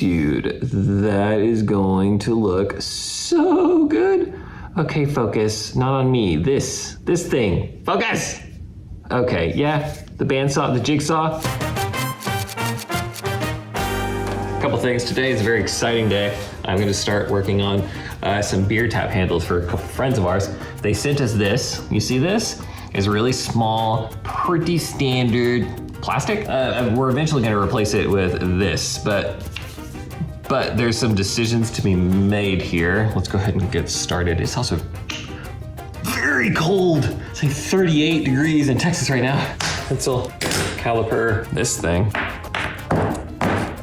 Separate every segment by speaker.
Speaker 1: Dude, that is going to look so good. Okay, focus, not on me. This thing, focus. Okay, yeah, the bandsaw, the jigsaw. A couple things. Today is a very exciting day. I'm gonna start working on some beer tap handles for a couple friends of ours. They sent us this. You see this? It's really small, pretty standard plastic. We're eventually gonna replace it with this, but there's some decisions to be made here. Let's go ahead and get started. It's also very cold. It's like 38 degrees in Texas right now. Pencil, caliper, this thing.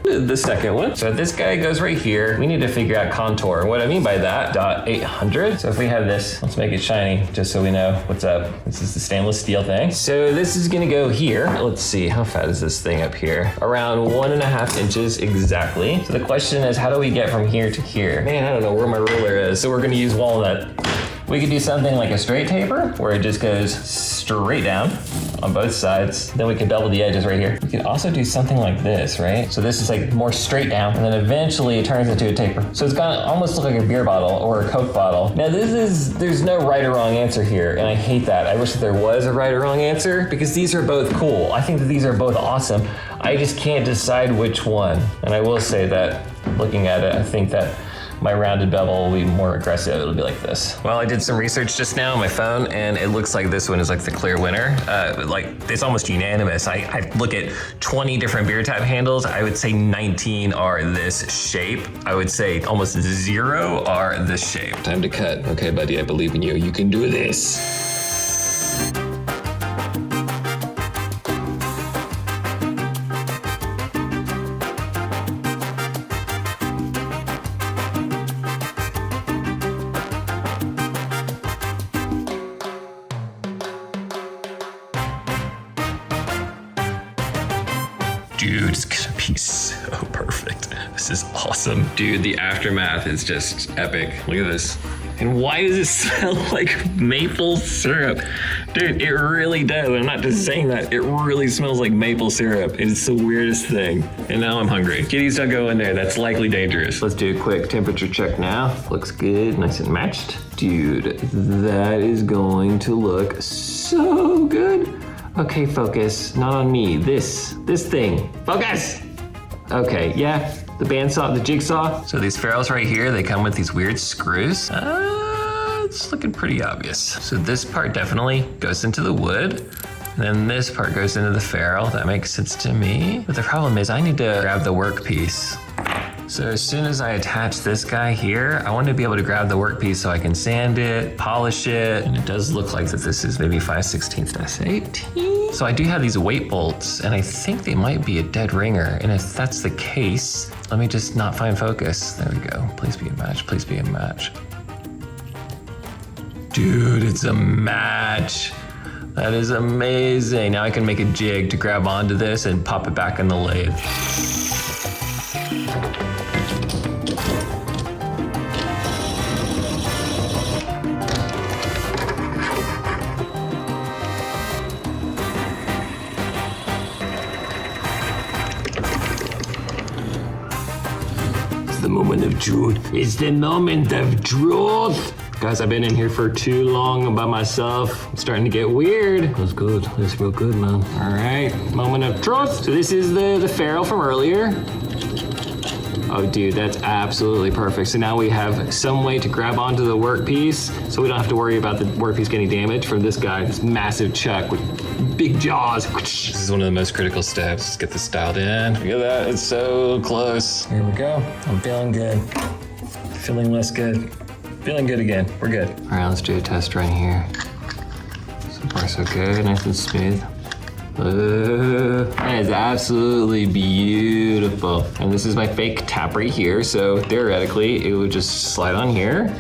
Speaker 1: The second one. So this guy goes right here. We need to figure out contour. What I mean by that, .800. So if we have this, let's make it shiny just so we know what's up. This is the stainless steel thing. So this is gonna go here. Let's see, how fat is this thing up here? Around 1.5 inches exactly. So the question is, how do we get from here to here? Man, I don't know where my ruler is. So we're gonna use walnut. We could do something like a straight taper where it just goes straight down on both sides. Then we could double the edges right here. We could also do something like this, right? So this is like more straight down and then eventually it turns into a taper. So it's gonna almost look like a beer bottle or a Coke bottle. Now there's no right or wrong answer here and I hate that. I wish that there was a right or wrong answer because these are both cool. I think that these are both awesome. I just can't decide which one. And I will say that looking at it, I think that my rounded bevel will be more aggressive. It'll be like this. Well, I did some research just now on my phone and it looks like this one is like the clear winner. Like it's almost unanimous. I look at 20 different beer tap handles. I would say 19 are this shape. I would say almost 0 are this shape. Time to cut. Okay, buddy, I believe in you. You can do this. Dude, it's gonna be so perfect. This is awesome. Dude, the aftermath is just epic. Look at this. And why does it smell like maple syrup? Dude, it really does. I'm not just saying that. It really smells like maple syrup. It's the weirdest thing. And now I'm hungry. Kitties, don't go in there. That's likely dangerous. Let's do a quick temperature check now. Looks good, nice and matched. Dude, that is going to look so good. Okay, focus, not on me. This thing, focus! Okay, yeah, the bandsaw, the jigsaw. So these ferrules right here, they come with these weird screws. It's looking pretty obvious. So this part definitely goes into the wood. And then this part goes into the ferrule. That makes sense to me. But the problem is I need to grab the workpiece. So as soon as I attach this guy here, I want to be able to grab the workpiece so I can sand it, polish it. And it does look like that this is maybe 5/16 S18. So I do have these weight bolts and I think they might be a dead ringer. And if that's the case, let me just not find focus. There we go. Please be a match, please be a match. Dude, it's a match. That is amazing. Now I can make a jig to grab onto this and pop it back in the lathe. The moment of truth. It's the moment of truth. Guys, I've been in here for too long by myself. I'm starting to get weird. That's good. That's real good, man. All right, moment of truth. So this is the ferrule from earlier. Oh, dude, that's absolutely perfect. So now we have some way to grab onto the workpiece so we don't have to worry about the workpiece getting damaged from this guy, this massive chuck with big jaws. This is one of the most critical steps. Let's get this dialed in. Look at that, it's so close. Here we go. I'm feeling good. Feeling less good. Feeling good again. We're good. All right, let's do a test right here. So far, so good. Nice and smooth. That is absolutely beautiful. And this is my fake tap right here. So theoretically, it would just slide on here.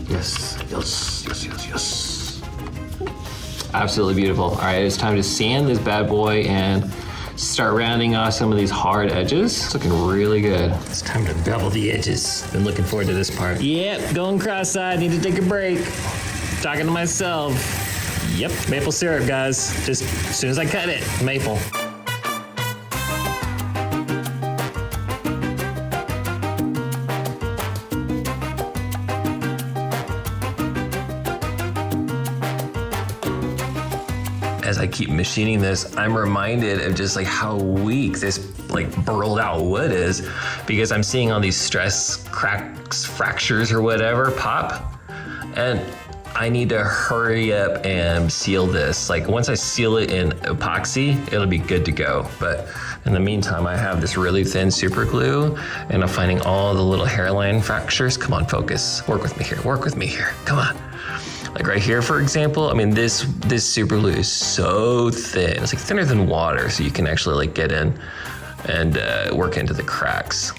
Speaker 1: Yes, yes, yes, yes, yes. Absolutely beautiful. All right, it's time to sand this bad boy and start rounding off some of these hard edges. It's looking really good. It's time to bevel the edges. Been looking forward to this part. Yep, going cross-eyed, need to take a break. Talking to myself. Yep, maple syrup, guys. Just as soon as I cut it, maple. I keep machining this, I'm reminded of just like how weak this like burled out wood is, because I'm seeing all these stress cracks, fractures or whatever pop. And I need to hurry up and seal this. Like once I seal it in epoxy, it'll be good to go. But in the meantime, I have this really thin super glue and I'm finding all the little hairline fractures. Come on, focus. Work with me here, work with me here. Come on. Like right here, for example, I mean, this super glue is so thin. It's like thinner than water, so you can actually like get in and work into the cracks.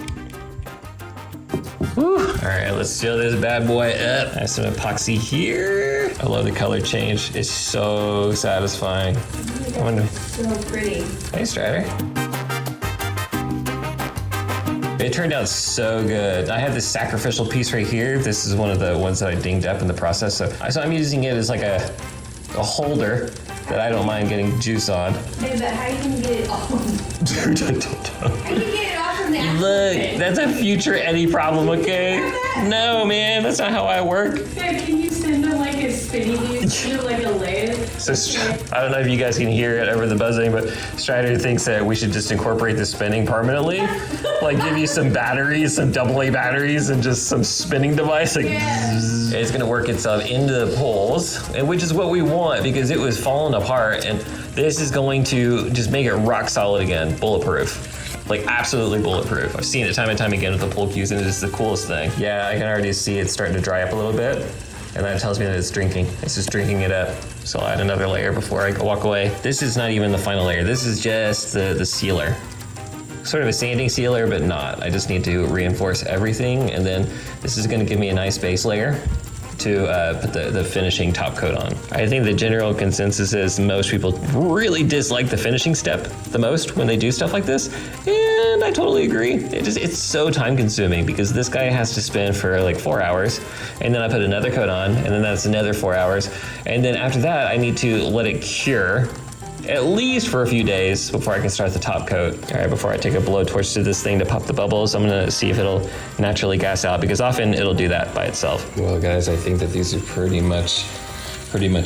Speaker 1: Whew. All right, let's seal this bad boy up. I have some epoxy here. I love the color change. It's so satisfying.
Speaker 2: So pretty.
Speaker 1: Hey, Strider. It turned out so good. I have this sacrificial piece right here. This is one of the ones that I dinged up in the process. So I'm using it as like a holder that I don't mind getting juice on.
Speaker 2: Hey, but how you can get it off? How you get it off from the
Speaker 1: Look, that's a future Eddie problem, okay? No, man, that's not how I work.
Speaker 2: Yeah, can you send them like a spinning wheel, like a lathe?
Speaker 1: So I don't know if you guys can hear it over the buzzing, but Strider thinks that we should just incorporate the spinning permanently. Like give you some batteries, some AA batteries, and just some spinning device. Like zzz. It's gonna work itself into the poles, and which is what we want because it was falling apart, and this is going to just make it rock solid again, bulletproof. Like absolutely bulletproof. I've seen it time and time again with the pull cues, and it's the coolest thing. Yeah, I can already see it starting to dry up a little bit, and that tells me that it's drinking. It's just drinking it up. So I'll add another layer before I walk away. This is not even the final layer. This is just the sealer. Sort of a sanding sealer, but not. I just need to reinforce everything, and then this is gonna give me a nice base layer to put the finishing top coat on. I think the general consensus is most people really dislike the finishing step the most when they do stuff like this, and I totally agree. It's so time consuming because this guy has to spin for like 4 hours, and then I put another coat on, and then that's another 4 hours, and then after that I need to let it cure at least for a few days before I can start the top coat. All right, before I take a blowtorch to this thing to pop the bubbles, I'm gonna see if it'll naturally gas out, because often it'll do that by itself. Well, guys, I think that these are pretty much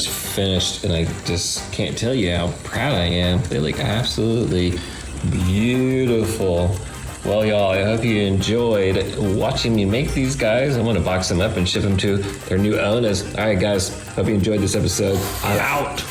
Speaker 1: finished, and I just can't tell you how proud I am. They look absolutely beautiful. Well, y'all, I hope you enjoyed watching me make these guys. I'm gonna box them up and ship them to their new owners. All right, guys, hope you enjoyed this episode. I'm out.